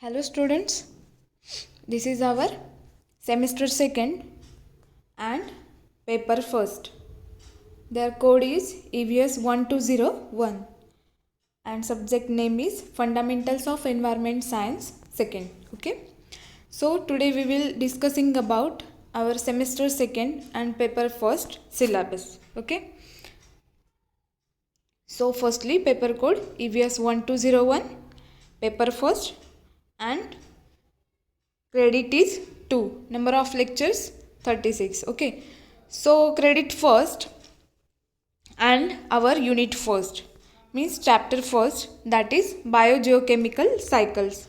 Hello students, this is our semester second and paper first. Their code is EVS 1201 and subject name is Fundamentals of Environment Science second. Okay, so today we will discussing about our semester second and paper first syllabus. Okay, so firstly paper code EVS 1201 paper first and credit is 2, number of lectures 36. Okay, so credit first and our unit first means chapter first, that is biogeochemical cycles.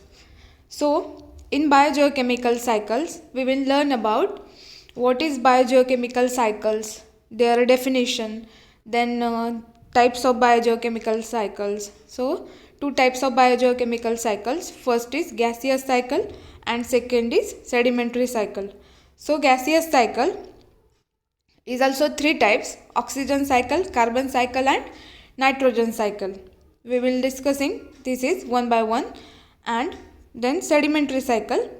So in biogeochemical cycles we will learn about what is biogeochemical cycles, their definition, then types of biogeochemical cycles. So two types of biogeochemical cycles, first is gaseous cycle and second is sedimentary cycle. So gaseous cycle is also three types: oxygen cycle, carbon cycle and nitrogen cycle. We will discussing this is one by one. And then sedimentary cycle,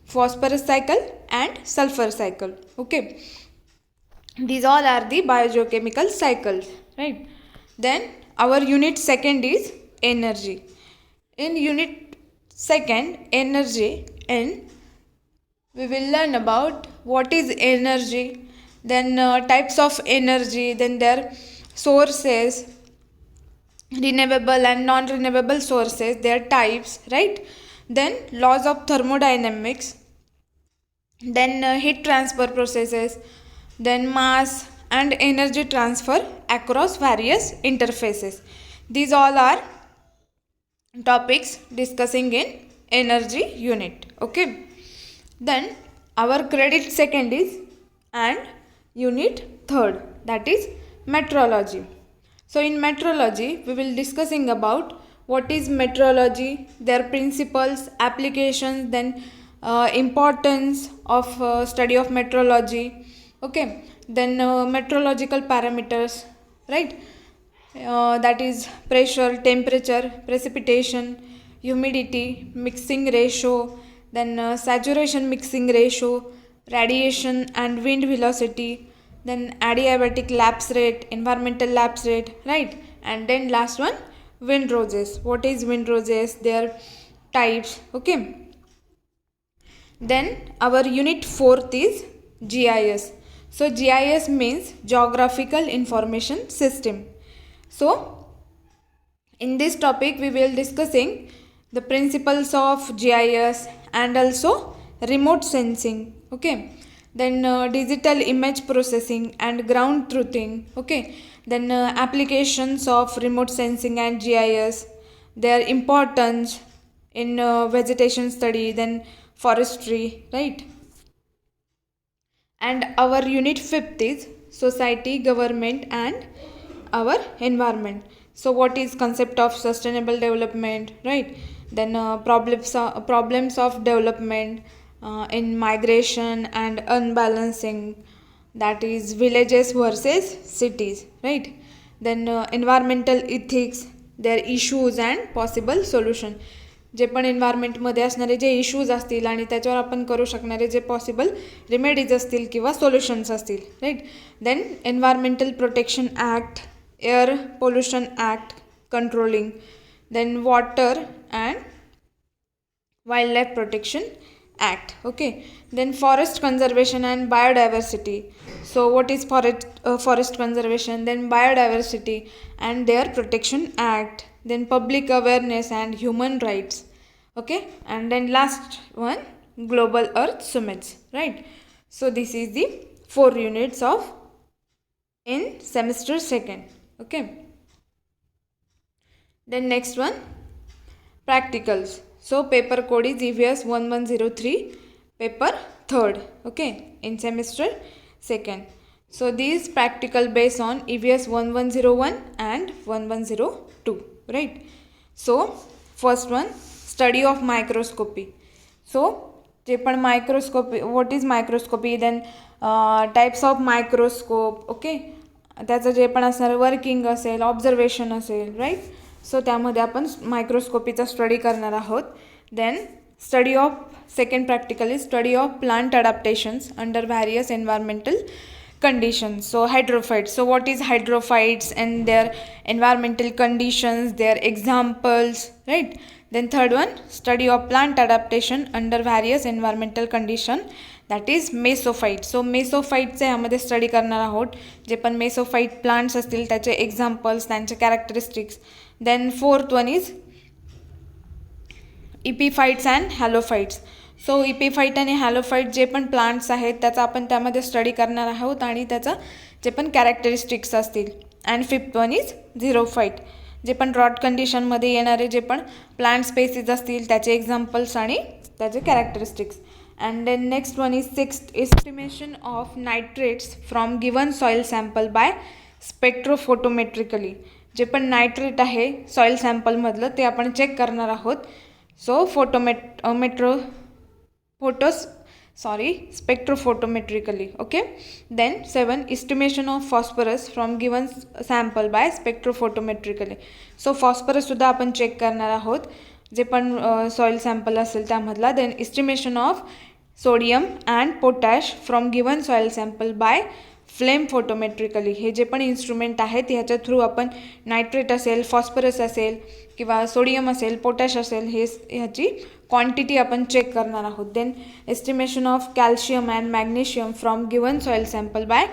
phosphorus cycle and sulfur cycle. Okay, these all are the biogeochemical cycles, right? Then our unit second is energy. In unit second energy, and we will learn about what is energy, then types of energy, then their sources, renewable and non-renewable sources, their types, right? Then laws of thermodynamics, then heat transfer processes, then mass and energy transfer across various interfaces. These all are topics discussing in energy unit. Okay, then our credit second is and unit third, that is metrology. So in metrology we will discussing about what is metrology, their principles, applications, then importance of study of metrology. Okay, then metrological parameters, right? That is pressure, temperature, precipitation, humidity, mixing ratio, then saturation mixing ratio, radiation and wind velocity, then adiabatic lapse rate, environmental lapse rate, right? And then last one, windrows. What is windrows? Their types. Okay, then our unit fourth is GIS. So GIS means Geographical Information System. So in this topic we will discussing the principles of GIS and also remote sensing. Okay, then digital image processing and ground truthing. Okay, then applications of remote sensing and GIS, their importance in vegetation study, then forestry, right? And our unit fifth is society, government and our environment. So what is concept of sustainable development, right? Then problems of development in migration and unbalancing, that is villages versus cities, right? Then environmental ethics, their issues and possible solution. जे पण एन्व्हायरमेंटमध्ये असणारे जे issues असतील आणि त्याच्यावर आपण करू शकणारे जे possible remedies असतील किंवा सोल्युशन्स असतील, right? Then environmental protection act, air pollution act controlling, then water and wild protection act. Okay, then forest conservation and biodiversity. So what is forest conservation, then biodiversity and their protection act, then public awareness and human rights. Okay, and then last one, global earth summits, right? So this is the 4 units of in semester second. Okay, then next one, practicals. So paper code is EVS 1103 paper third. Okay, in semester second. So these practical based on EVS 1101 and 1102, right? So first one, study of microscopy. So जे पण microscopy, what is microscopy, then types of microscope. Okay, त्याचं जे पण असणारं working असेल, observation असेल, right? सो त्यामध्ये आपण मायक्रोस्कोपीचा स्टडी करणार आहोत. Then Study of second practical is study of plant adaptations under various environmental conditions. So hydrophytes. So what is hydrophytes and their environmental conditions, their examples, right? Then third one, study of plant adaptation under various environmental condition, that is मेसोफाईट. सो मेसोफाईटचे यामध्ये study करणार आहोत, जे पण मेसोफाईट plants असतील त्याचे examples, त्यांचे characteristics. Then fourth one is epiphytes and halophytes. So epiphyte आणि halophyte जे पण plants आहेत त्याचा आपण त्यामध्ये स्टडी करणार आहोत आणि त्याचा जे पण कॅरेक्टरिस्टिक्स असतील. अँड फिफ्थ वन इज झिरोफाईट, जे पण ड्रॉट कंडिशनमध्ये येणारे जे पण प्लांट स्पेसीज असतील त्याचे एक्झाम्पल्स आणि त्याचे characteristics. And then next one is sixth, estimation of nitrates from given soil sample by spectrophotometrically. जे पण नायट्रेट आहे सॉईल सॅम्पलमधलं ते आपण चेक करणार आहोत. So spectrophotometrically. Okay. Then 7, estimation of phosphorus from given sample by spectrophotometrically. So फॉस्फरससुद्धा आपण check करणार आहोत जे पण सॉईल सॅम्पल असेल त्यामधला. Then estimation of sodium and potash from given soil sample by flame photometrically. हे जे पण इन्स्ट्रुमेंट आहेत ह्याच्या थ्रू आपण नायट्रेट असेल, फॉस्फरस असेल किंवा सोडियम असेल, पोटॅश असेल, ह्याची क्वांटिटी आपण चेक करणार आहोत. Then estimation of calcium and magnesium from given soil sample by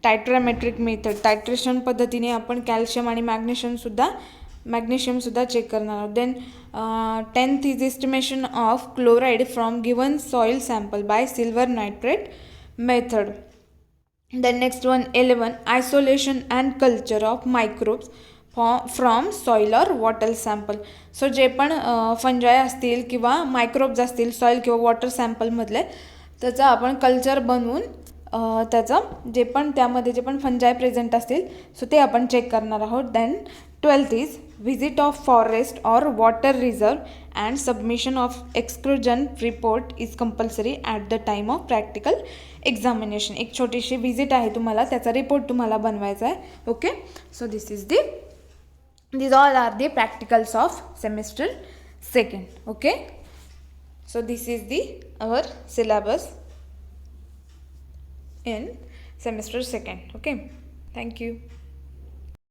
titrimetric method. Titration पद्धतीने आपण कॅल्शियम आणि मॅग्नेशियमसुद्धा चेक करणार आहोत. Then 10th is estimation of chloride from given soil sample by silver nitrate method. Then next one 11, isolation and culture of microbes from soil और water sample. So जे पण fungi असतील किंवा मायक्रोब्स असतील सॉईल किंवा water सॅम्पलमधले त्याचं आपण culture बनवून त्याचं जे पण त्यामध्ये जे पण फंजाय प्रेझेंट असतील सो ते आपण चेक करणार आहोत. Then 12th is visit of forest और water reserve and submission of exclusion report is compulsory at the time of practical examination. एक छोटीशी विजिट आहे तुम्हाला, त्याचा रिपोर्ट तुम्हाला बनवायचा आहे. Okay. So these all are the practicals of semester second. Okay. So this is our syllabus in semester second. Okay. Thank you.